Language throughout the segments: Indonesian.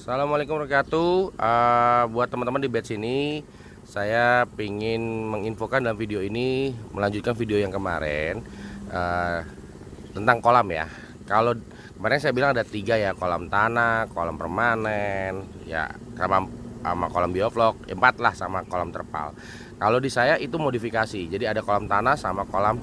Assalamualaikum warahmatullahi wabarakatuh. Buat teman-teman di batch ini, saya ingin menginfokan dalam video ini melanjutkan video yang kemarin eh, tentang kolam ya. Kalau kemarin saya bilang ada tiga ya, kolam tanah, kolam permanen, ya sama kolam bioflok, empat lah sama kolam terpal. Kalau di saya itu modifikasi, jadi ada kolam tanah sama kolam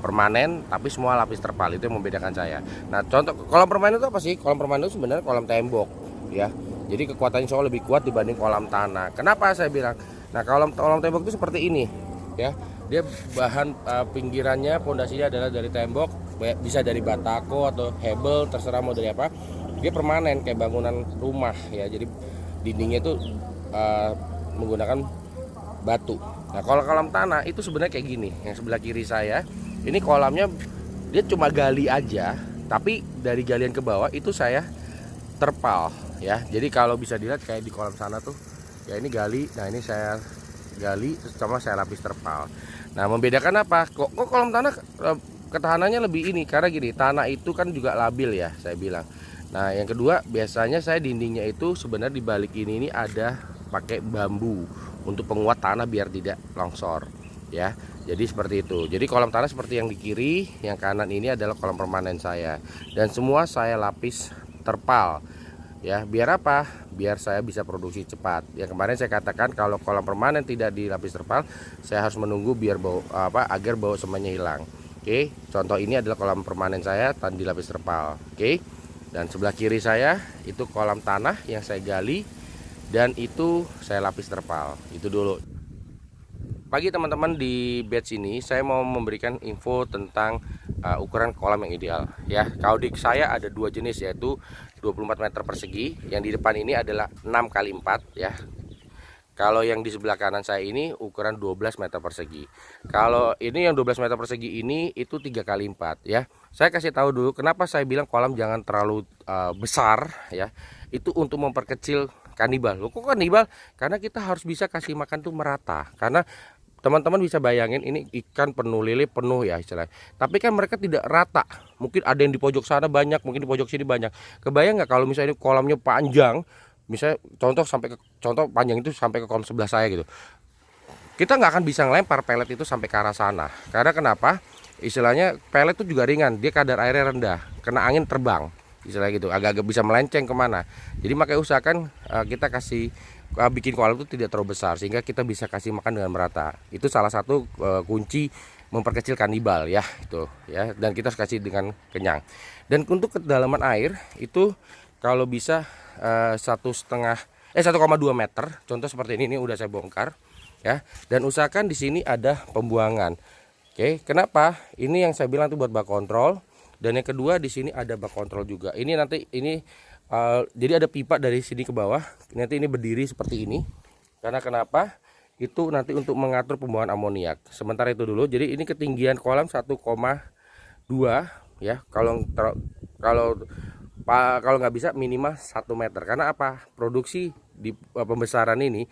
permanen tapi semua lapis terpal. Itu yang membedakan saya. Nah, contoh kolam permanen itu apa sih? Kolam permanen itu sebenarnya kolam tembok ya. Jadi kekuatannya soal lebih kuat dibanding kolam tanah. Kenapa saya bilang? Nah, kolam tembok itu seperti ini ya. Dia bahan pinggirannya, pondasinya adalah dari tembok, bisa dari batako atau hebel, terserah mau dari apa. Dia permanen kayak bangunan rumah ya. Jadi dindingnya itu menggunakan batu. Nah, kalau kolam tanah itu sebenarnya kayak gini. Yang sebelah kiri saya, ini kolamnya dia cuma gali aja, tapi dari galian ke bawah itu saya terpal ya. Jadi kalau bisa dilihat kayak di kolam sana tuh, ya ini gali. Nah, ini saya gali sama saya lapis terpal. Nah, membedakan apa? Kok kolam tanah ketahanannya lebih ini? Karena gini, tanah itu kan juga labil ya, saya bilang. Nah, yang kedua, biasanya saya dindingnya itu sebenarnya di balik ini ada pakai bambu untuk penguat tanah biar tidak longsor ya. Jadi seperti itu. Jadi kolam tanah seperti yang di kiri, yang kanan ini adalah kolam permanen saya, dan semua saya lapis terpal ya. Biar apa? Biar saya bisa produksi cepat. Yang kemarin saya katakan kalau kolam permanen tidak dilapis terpal, saya harus menunggu biar bau agar bau semuanya hilang. Oke, contoh ini adalah kolam permanen saya tanpa dilapis terpal. Oke, dan sebelah kiri saya itu kolam tanah yang saya gali, dan itu saya lapis terpal. Itu dulu. Pagi teman-teman, di batch ini saya mau memberikan info tentang ukuran kolam yang ideal ya. Kalau di saya ada dua jenis, yaitu 24 meter persegi. Yang di depan ini adalah 6 kali 4 ya. Kalau yang di sebelah kanan saya ini ukuran 12 meter persegi. Kalau ini yang 12 meter persegi ini itu 3 kali 4 ya. Saya kasih tahu dulu kenapa saya bilang kolam jangan terlalu besar ya. Itu untuk memperkecil kanibal. Loh, kok kanibal? Karena kita harus bisa kasih makan tuh merata. Karena teman-teman bisa bayangin ini ikan penuh, lele penuh ya istilahnya. Tapi kan mereka tidak rata. Mungkin ada yang di pojok sana banyak, mungkin di pojok sini banyak. Kebayang nggak kalau misalnya kolamnya panjang, misalnya contoh panjang itu sampai ke kolam sebelah saya gitu. Kita nggak akan bisa ngelempar pelet itu sampai ke arah sana. Karena kenapa? Istilahnya pelet itu juga ringan, dia kadar airnya rendah, kena angin terbang. Istilahnya gitu, agak-agak bisa melenceng kemana. Jadi makanya usahakan kita kasih bikin kolam itu tidak terlalu besar sehingga kita bisa kasih makan dengan merata. Itu salah satu kunci memperkecil kanibal ya itu ya, dan kita harus kasih dengan kenyang. Dan untuk kedalaman air itu kalau bisa 1,2 meter, contoh seperti ini udah saya bongkar ya. Dan usahakan di sini ada pembuangan. Oke, kenapa? Ini yang saya bilang itu buat bak kontrol. Dan yang kedua di sini ada bak kontrol juga. Ini nanti ini jadi ada pipa dari sini ke bawah. Nanti ini berdiri seperti ini. Karena kenapa? Itu nanti untuk mengatur pembuangan amoniak. Sementara itu dulu. Jadi ini ketinggian kolam 1,2 ya. Kalau nggak bisa minimal 1 meter. Karena apa? Produksi di pembesaran ini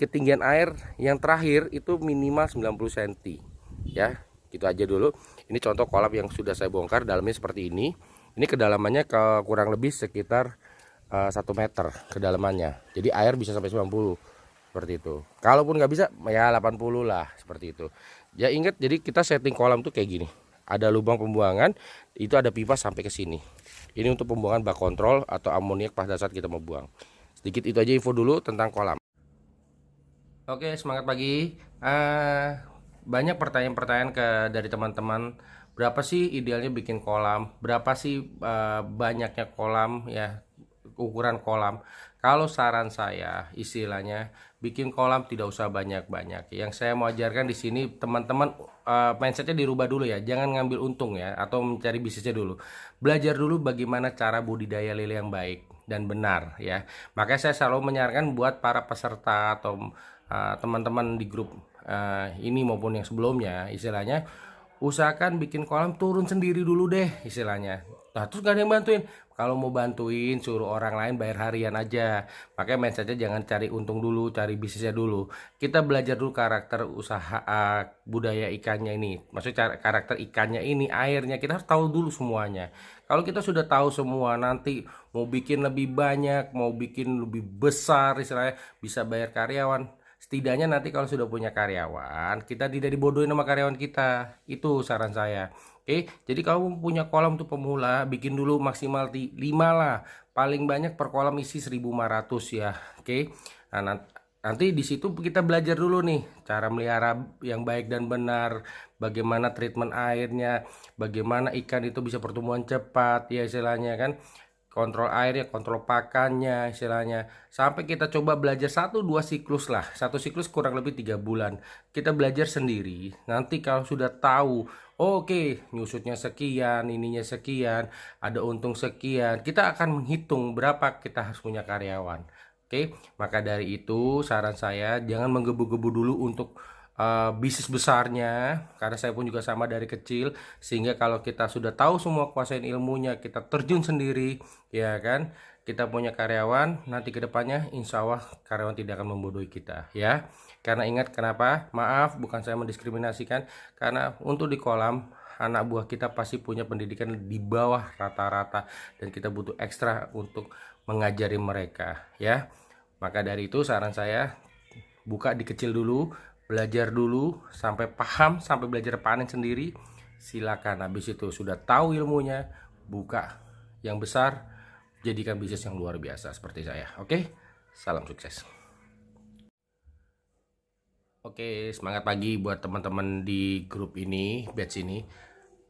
ketinggian air yang terakhir itu minimal 90 cm ya. Gitu aja dulu. Ini contoh kolam yang sudah saya bongkar, dalamnya seperti ini. Ini kedalamannya kurang lebih sekitar 1 meter kedalamannya. Jadi air bisa sampai 90 seperti itu. Kalaupun nggak bisa ya 80 lah seperti itu. Ya ingat, jadi kita setting kolam tuh kayak gini. Ada lubang pembuangan, itu ada pipa sampai ke sini. Ini untuk pembuangan bak kontrol atau amoniak pada saat kita mau buang. Sedikit itu aja info dulu tentang kolam. Oke, semangat pagi. Banyak pertanyaan-pertanyaan dari teman-teman, berapa sih idealnya bikin kolam, berapa sih banyaknya kolam ya, ukuran kolam. Kalau saran saya istilahnya bikin kolam tidak usah banyak-banyak. Yang saya mau ajarkan di sini teman-teman, mindsetnya dirubah dulu ya, jangan ngambil untung ya atau mencari bisnisnya dulu. Belajar dulu bagaimana cara budidaya lele yang baik dan benar ya. Makanya saya selalu menyarankan buat para peserta atau teman-teman di grup ini maupun yang sebelumnya, istilahnya usahakan bikin kolam turun sendiri dulu deh istilahnya. Nah terus gak ada yang bantuin, Kalau mau bantuin suruh orang lain bayar harian aja. Makanya mindsetnya jangan cari untung dulu, cari bisnisnya dulu. Kita belajar dulu karakter usaha budaya ikannya ini. Maksudnya karakter ikannya ini, airnya kita harus tahu dulu semuanya. Kalau kita sudah tahu semua, nanti mau bikin lebih banyak, mau bikin lebih besar, istilahnya bisa bayar karyawan. Setidaknya nanti kalau sudah punya karyawan, kita tidak dibodohin sama karyawan kita. Itu saran saya. Oke, jadi kalau punya kolam tuh pemula, bikin dulu maksimal 5 lah. Paling banyak per kolam isi 1.500 ya. Oke. Nah, nanti di situ kita belajar dulu nih cara melihara yang baik dan benar, bagaimana treatment airnya, bagaimana ikan itu bisa pertumbuhan cepat ya istilahnya kan. Kontrol airnya, kontrol pakannya istilahnya. Sampai kita coba belajar 1-2 siklus lah. Satu siklus kurang lebih 3 bulan. Kita belajar sendiri. Nanti kalau sudah tahu, oke, nyusutnya sekian, ininya sekian, ada untung sekian, kita akan menghitung berapa kita harus punya karyawan. Oke, maka dari itu saran saya jangan menggebu-gebu dulu untuk bisnis besarnya, karena saya pun juga sama dari kecil, sehingga kalau kita sudah tahu semua, kuasain ilmunya, kita terjun sendiri ya kan, kita punya karyawan, nanti kedepannya insya Allah karyawan tidak akan membodohi kita ya. Karena ingat, kenapa, maaf bukan saya mendiskriminasikan, karena untuk di kolam anak buah kita pasti punya pendidikan di bawah rata-rata, dan kita butuh ekstra untuk mengajari mereka ya. Maka dari itu saran saya, buka di kecil dulu, belajar dulu sampai paham, sampai belajar panen sendiri. Silakan, habis itu sudah tahu ilmunya, buka yang besar, jadikan bisnis yang luar biasa seperti saya. Oke, salam sukses. Oke, semangat pagi buat teman-teman di grup ini, batch ini.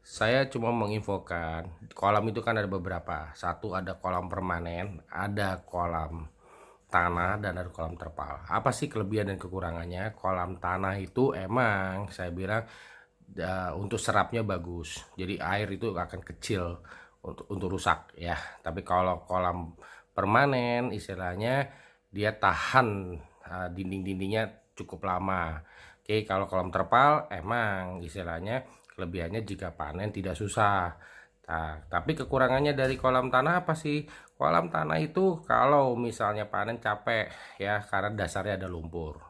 Saya cuma menginfokan, kolam itu kan ada beberapa. Satu, ada kolam permanen, ada kolam tanah, dan ada kolam terpal. Apa sih kelebihan dan kekurangannya? Kolam tanah itu emang saya bilang untuk serapnya bagus, jadi air itu akan kecil untuk rusak ya. Tapi kalau kolam permanen istilahnya dia tahan, dinding-dindingnya cukup lama. Oke, kalau kolam terpal emang istilahnya kelebihannya jika panen tidak susah. Nah, tapi kekurangannya dari kolam tanah apa sih? Kolam tanah itu kalau misalnya panen capek ya, karena dasarnya ada lumpur.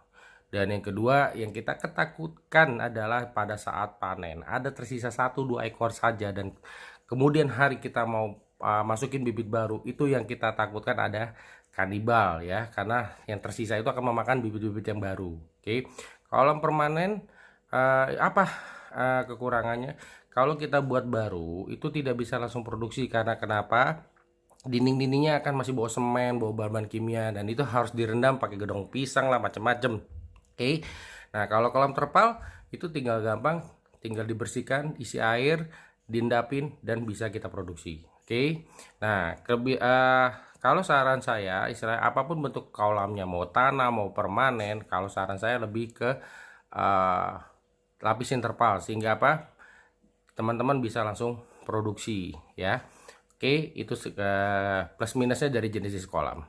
Dan yang kedua yang kita ketakutkan adalah pada saat panen ada tersisa 1-2 ekor saja, dan kemudian hari kita mau masukin bibit baru, itu yang kita takutkan ada kanibal ya, karena yang tersisa itu akan memakan bibit-bibit yang baru. Oke, kolam permanen apa kekurangannya? Kalau kita buat baru itu tidak bisa langsung produksi, karena kenapa? Dinding-dindingnya akan masih bawa semen, bawa bahan-bahan kimia, dan itu harus direndam pakai gedong pisang lah, macam-macam. Oke. Nah, kalau kolam terpal itu tinggal gampang, tinggal dibersihkan, isi air, diendapin, dan bisa kita produksi. Oke. Nah, kalau saran saya, istilahnya apapun bentuk kolamnya, mau tanah, mau permanen, kalau saran saya lebih ke lapisin terpal, sehingga apa? Teman-teman bisa langsung produksi ya. Oke, itu plus minusnya dari jenis kolam.